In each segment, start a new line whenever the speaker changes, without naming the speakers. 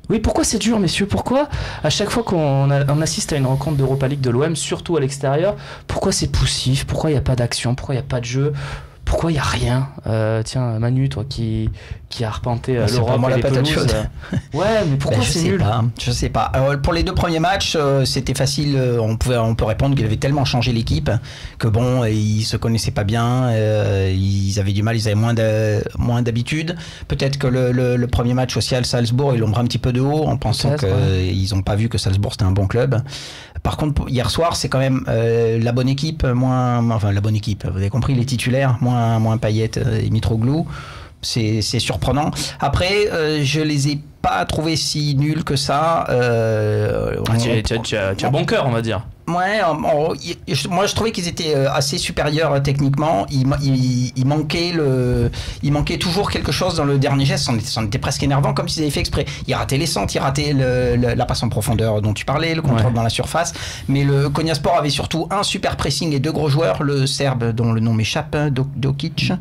Oui, pourquoi c'est dur, messieurs? Pourquoi, à chaque fois on assiste à une rencontre d'Europa League de l'OM, surtout à l'extérieur, pourquoi c'est poussif? Pourquoi il n'y a pas d'action? Pourquoi il n'y a pas de jeu? Pourquoi il n'y a rien? Tiens, Manu, toi qui a arpenté l'Europe et les pelouses. Ouais, mais pourquoi c'est nul?
Je sais pas. Pour les 2 premiers matchs, c'était facile. On peut répondre qu'il avait tellement changé l'équipe que bon, ils se connaissaient pas bien. Ils avaient du mal, ils avaient moins d'habitude. Peut-être que le premier match aussi à Salzbourg, ils l'ont pris un petit peu de haut en pensant qu'ils n'ont pas vu que Salzbourg c'était un bon club. Par contre, hier soir, c'est quand même la bonne équipe, la bonne équipe. Vous avez compris, les titulaires, moins Payet et Mitroglou. C'est surprenant. Après, je les ai pas trouvés si nuls que ça.
Tu as bon cœur, on va dire.
Ouais, moi je trouvais qu'ils étaient assez supérieurs techniquement. Il manquait toujours quelque chose dans le dernier geste. C'en était presque énervant, comme s'ils avaient fait exprès. Ils rataient les centres, ils rataient la passe en profondeur dont tu parlais, le contrôle dans la surface. Mais le Konyaspor avait surtout un super pressing et 2 gros joueurs. Le Serbe dont le nom m'échappe, Dokic.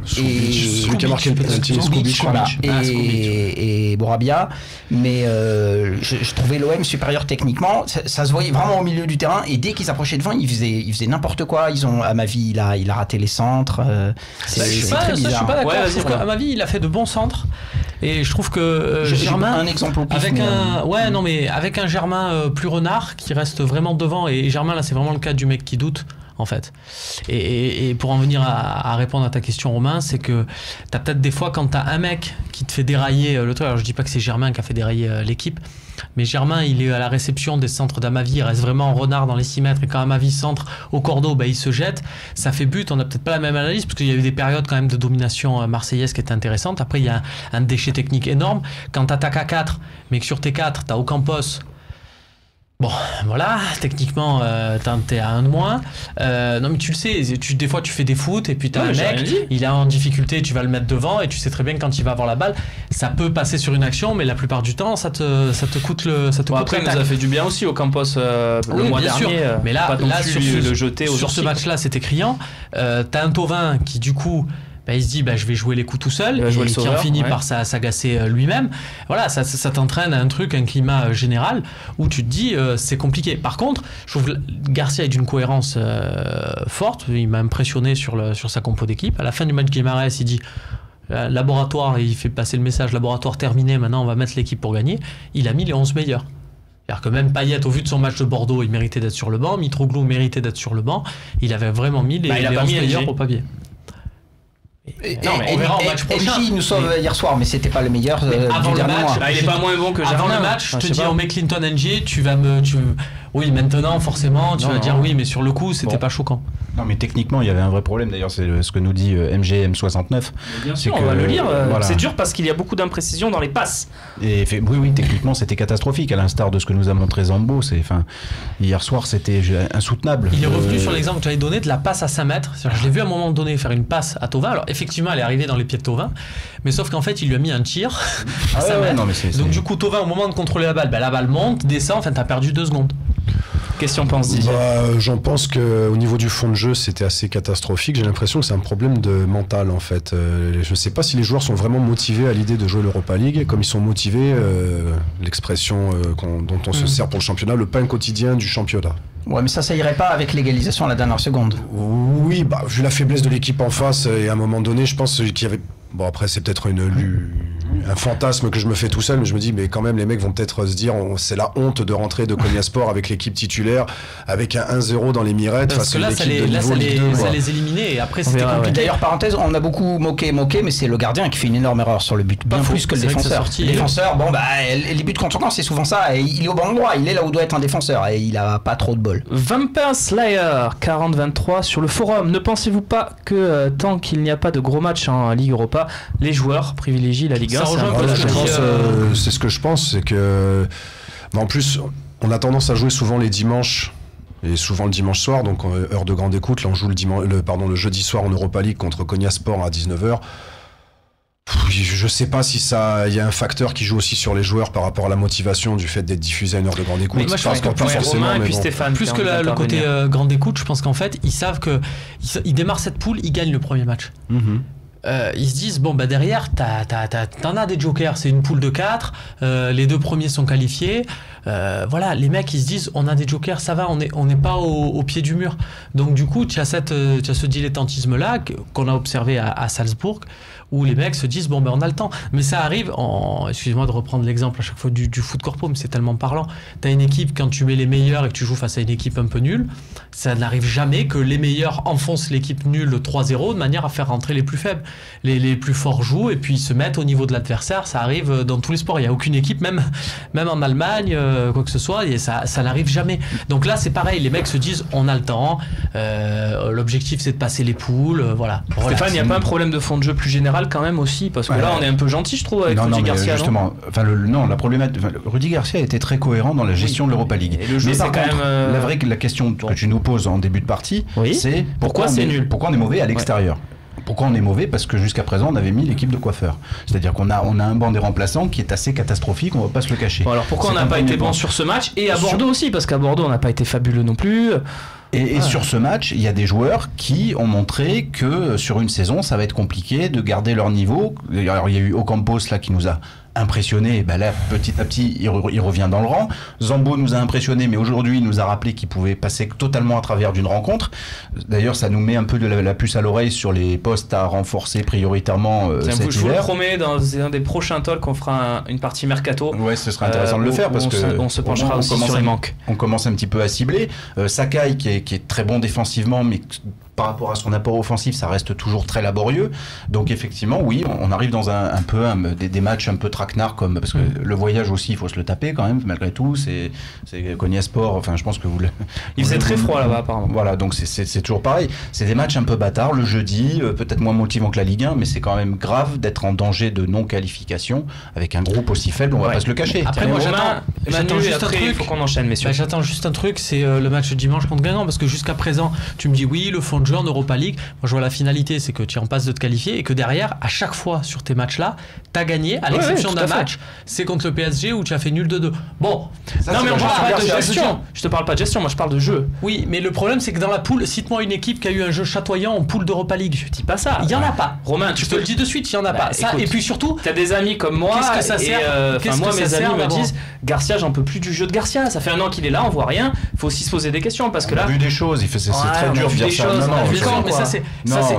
Celui qui a marqué le penalty, Skubic.
Et Borabia. Mais je trouvais l'OM supérieur techniquement. Ça se voyait vraiment au milieu du terrain, et dès qu'ils s'approchaient devant, ils faisaient n'importe quoi. À ma vie, il a raté les centres.
Je suis pas d'accord. Je trouve qu'à ma vie, il a fait de bons centres. Et je trouve que Germain,
un exemple au pif,
avec un Germain plus renard qui reste vraiment devant, et Germain là, c'est vraiment le cas du mec qui doute. En fait. Et pour en venir à répondre à ta question, Romain, c'est que t'as peut-être des fois quand t'as un mec qui te fait dérailler le truc. Alors je dis pas que c'est Germain qui a fait dérailler l'équipe, mais Germain, il est à la réception des centres d'Amavi, il reste vraiment en renard dans les 6 mètres, et quand Amavi centre au cordeau, il se jette, ça fait but. On n'a peut-être pas la même analyse, parce qu'il y a eu des périodes quand même de domination marseillaise qui étaient intéressantes. Après, il y a un déchet technique énorme. Quand t'attaques à 4, mais que sur tes 4, t'as Ocampos. Bon, voilà, techniquement, t'es à 1 de moins. Non, mais tu le sais, des fois tu fais des foot et puis t'as un mec, il est en difficulté, tu vas le mettre devant, et tu sais très bien que quand il va avoir la balle, ça peut passer sur une action, mais la plupart du temps, ça te coûte le.
Après, il nous a fait du bien aussi au Campos le mois dernier.
Mais là sur ce match-là, c'était criant. T'as un Thauvin qui, du coup. Il se dit je vais jouer les coups tout seul, et qui en finit par s'agacer lui-même. Voilà, ça t'entraîne à un climat général où tu te dis c'est compliqué. Par contre, je trouve que Garcia est d'une cohérence forte. Il m'a impressionné sur sa compo d'équipe. À la fin du match, Guimaraes, il dit laboratoire, il fait passer le message laboratoire terminé, maintenant on va mettre l'équipe pour gagner. Il a mis les 11 meilleurs. C'est-à-dire que même Payet, au vu de son match de Bordeaux, il méritait d'être sur le banc. Mitroglou méritait d'être sur le banc. Il avait vraiment mis les 11 meilleurs au papier.
On verra en match prochain. LG nous sauve hier soir, mais c'était pas le meilleur du dernier mois.
Il est pas moins bon que Germain.
Avant le match, je te dis, on met Clinton NG, oui, maintenant, forcément, tu vas dire oui, mais sur le coup, c'était pas choquant.
Non, mais techniquement, il y avait un vrai problème. D'ailleurs, c'est ce que nous dit MGM69.
Bien sûr, on va le lire. Voilà. C'est dur parce qu'il y a beaucoup d'imprécisions dans les passes.
Et oui, techniquement, c'était catastrophique, à l'instar de ce que nous a montré Zambo. Hier soir, c'était insoutenable.
Il est revenu sur l'exemple que tu avais donné de la passe à 5 mètres. Je l'ai vu à un moment donné faire une passe à Thauvin. Alors, effectivement, elle est arrivée dans les pieds de Thauvin, mais sauf qu'en fait, il lui a mis un tir à 5 mètres. Non, donc, du coup, Thauvin, au moment de contrôler la balle monte, descend, enfin, t'as perdu 2 secondes.
Question pense Didier.
J'en pense qu'au niveau du fond de jeu, c'était assez catastrophique. J'ai l'impression que c'est un problème de mental, en fait. Je ne sais pas si les joueurs sont vraiment motivés à l'idée de jouer l'Europa League, comme ils sont motivés, l'expression dont on se sert pour le championnat, le pain quotidien du championnat.
Ouais, mais ça irait pas avec l'égalisation à la dernière seconde.
Oui, vu la faiblesse de l'équipe en face, et à un moment donné, je pense qu'il y avait... Bon, après, c'est peut-être un fantasme que je me fais tout seul, mais je me dis, mais quand même, les mecs vont peut-être se dire, c'est la honte de rentrer de Konyaspor avec l'équipe titulaire, avec un 1-0 dans les mirettes.
Parce que là, ça les éliminait, et après, c'était compliqué.
D'ailleurs, parenthèse, on a beaucoup moqué, mais c'est le gardien qui fait une énorme erreur sur le but, bien plus que le défenseur. Le défenseur, les buts contre camp, c'est souvent ça, et il est au bon endroit, il est là où doit être un défenseur, et il a pas trop de bol.
Vampire Slayer, 40-23 sur le forum. Ne pensez-vous pas que tant qu'il n'y a pas de gros matchs en Ligue Europa, les joueurs privilégient la Ligue 1?
C'est ce que je pense, c'est que en plus on a tendance à jouer souvent les dimanches et souvent le dimanche soir, donc heure de grande écoute. Là on joue le jeudi soir en Europa League contre Konyaspor à 19h. Je sais pas si il y a un facteur qui joue aussi sur les joueurs par rapport à la motivation du fait d'être diffusé à une heure de grande écoute.
Mais moi je pense que plus que le côté grande écoute, je pense qu'en fait ils savent que ils démarrent cette poule, ils gagnent le premier match. ils se disent bon bah derrière t'en as des jokers, c'est une poule de 4, les 2 premiers sont qualifiés, voilà, les mecs ils se disent on a des jokers, ça va, on n'est pas au pied du mur. Donc du coup tu as ce dilettantisme là qu'on a observé à Salzbourg, où les mecs se disent bon ben on a le temps. Mais ça arrive, excusez-moi de reprendre l'exemple à chaque fois du foot corpo, mais c'est tellement parlant. T'as une équipe, quand tu mets les meilleurs et que tu joues face à une équipe un peu nulle, ça n'arrive jamais que les meilleurs enfoncent l'équipe nulle 3-0 de manière à faire rentrer les plus faibles. Les plus forts jouent et puis ils se mettent au niveau de l'adversaire. Ça arrive dans tous les sports. Il n'y a aucune équipe, même en Allemagne, quoi que ce soit, et ça n'arrive jamais. Donc là c'est pareil, les mecs se disent on a le temps, l'objectif c'est de passer les poules, voilà.
Stéphane, il n'y a pas un problème de fond de jeu plus général quand même aussi, parce que là on est un peu gentil je trouve avec Rudy Garcia.
Justement, la problématique, Rudy Garcia a été très cohérent dans la gestion de l'Europa League.
Et le jeu,
mais par
c'est
contre,
quand même
la question que tu nous poses en début de partie, c'est
pourquoi c'est nul,
pourquoi on est mauvais à l'extérieur. Pourquoi on est mauvais? Parce que jusqu'à présent, on avait mis l'équipe de coiffeurs. C'est-à-dire qu'on a un banc des remplaçants qui est assez catastrophique, on va pas se le cacher.
Bon, alors pourquoi on n'a pas été bon sur ce match? Et à Bordeaux aussi, parce qu'à Bordeaux, on n'a pas été fabuleux non plus.
Et sur ce match, il y a des joueurs qui ont montré que sur une saison, ça va être compliqué de garder leur niveau. Alors il y a eu Ocampos là qui nous a impressionné, et ben là petit à petit il revient dans le rang. Zambo nous a impressionné, mais aujourd'hui il nous a rappelé qu'il pouvait passer totalement à travers d'une rencontre. D'ailleurs ça nous met un peu de la puce à l'oreille sur les postes à renforcer prioritairement cet hiver.
Je vous le promets, dans un des prochains talks on fera une partie mercato.
Ouais, ce serait intéressant de le faire parce que
on se penchera aussi sur les manques.
On commence un petit peu à cibler. Sakai qui est très bon défensivement, mais par rapport à son apport offensif, ça reste toujours très laborieux. Donc effectivement, oui, on arrive dans des matchs un peu traquenards, comme parce que le voyage aussi, il faut se le taper quand même, malgré tout. C'est Konyaspor, enfin je pense que
il faisait très froid là-bas, apparemment.
Voilà, donc c'est toujours pareil. C'est des matchs un peu bâtards, le jeudi, peut-être moins motivant que la Ligue 1, mais c'est quand même grave d'être en danger de non-qualification avec un groupe aussi faible, on va pas se le cacher.
Après, moi j'attends juste un truc.
Il faut qu'on enchaîne, messieurs.
J'attends juste un truc, c'est le match dimanche contre Guingamp, parce que jusqu'à présent, tu me dis oui, le fond de jeu en Europa League. Moi je vois la finalité, c'est que tu es en passe de te qualifier et que derrière, à chaque fois sur tes matchs-là, tu as gagné, à l'exception d'un match, c'est contre le PSG où tu as fait nul de 2. Bon,
non mais on parle pas de gestion. Je te parle pas de gestion, moi je parle de jeu.
Oui, mais le problème c'est que dans la poule, cite-moi une équipe qui a eu un jeu chatoyant en poule d'Europa League.
Je dis pas ça.
Il y en a pas.
Romain,
je te le dis de suite, il y en a pas. Ça, et puis surtout,
t'as des amis comme moi.
Qu'est-ce que ça sert?
Moi mes amis me disent Garcia, j'en peux plus du jeu de Garcia. Ça fait un an qu'il est là, on voit rien. Faut aussi se poser des questions parce que là.
On a vu des choses. C'est très dur de dire ça.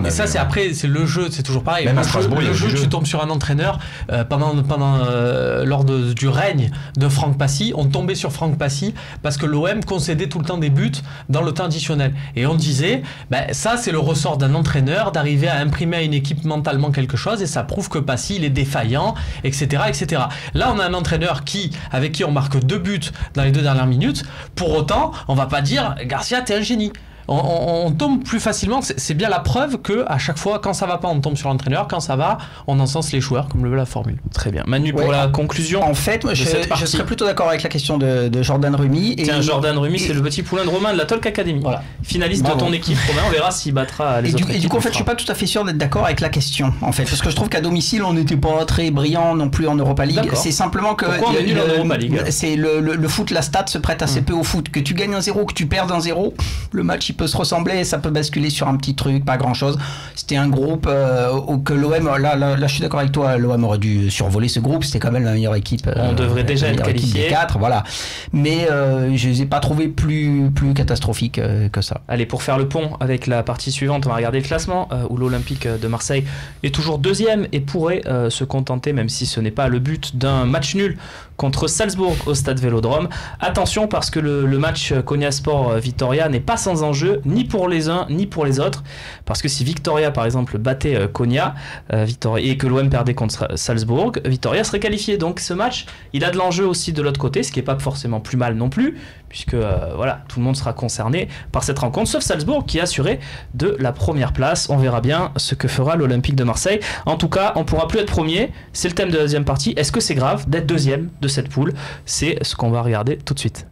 Mais ça c'est après, c'est le jeu, c'est toujours pareil.
Même à Strasbourg,
le jeu, tu tombes sur un entraîneur lors du règne de Franck Passy, on tombait sur Franck Passy parce que l'OM concédait tout le temps des buts dans le temps additionnel. Et on disait, ça c'est le ressort d'un entraîneur d'arriver à imprimer à une équipe mentalement quelque chose, et ça prouve que Passy il est défaillant, etc., etc. Là on a un entraîneur avec qui on marque 2 buts dans les 2 dernières minutes. Pour autant, on va pas dire Garcia t'es un génie. On tombe plus facilement. C'est bien la preuve que à chaque fois, quand ça va pas, on tombe sur l'entraîneur. Quand ça va, on encense les joueurs, comme le veut la formule.
Très bien. Manu, pour la conclusion.
En fait, moi, je serais plutôt d'accord avec la question de Jordan Rumi.
Tiens, Jordan Rumi, c'est le petit poulain de Romain de la Talk Academy. Voilà. Finaliste de ton équipe, Romain. On verra s'il battra les autres équipes.
Et du coup, en fait, je suis pas tout à fait sûr d'être d'accord avec la question. En fait, parce que je trouve qu'à domicile, on n'était pas très brillant non plus en Europa League. C'est simplement que
pourquoi on est nul en Europa League?
C'est le foot, la stat se prête assez peu au foot. Que tu gagnes 1-0, que tu perds 1-0, le match il peut se ressembler. Ça peut basculer sur un petit truc, pas grand chose. C'était un groupe que l'OM, là je suis d'accord avec toi, l'OM aurait dû survoler ce groupe, c'était quand même la meilleure équipe.
On devrait déjà être qualifié.
4, voilà. Mais je les ai pas trouvés plus catastrophiques que ça.
Allez, pour faire le pont avec la partie suivante, on va regarder le classement où l'Olympique de Marseille est toujours 2e et pourrait se contenter, même si ce n'est pas le but, d'un match nul contre Salzbourg au stade Vélodrome. Attention parce que le match Konyaspor-Vitoria n'est pas sans enjeu, ni pour les uns ni pour les autres, parce que si Victoria par exemple battait Konya et que l'OM perdait contre Salzbourg, Victoria serait qualifié. Donc ce match il a de l'enjeu aussi de l'autre côté, ce qui n'est pas forcément plus mal non plus, puisque voilà, tout le monde sera concerné par cette rencontre, sauf Salzbourg qui est assuré de la première place. On verra bien ce que fera l'Olympique de Marseille. En tout cas, on pourra plus être premier, c'est le thème de la deuxième partie. Est-ce que c'est grave d'être 2e de cette poule? C'est ce qu'on va regarder tout de suite.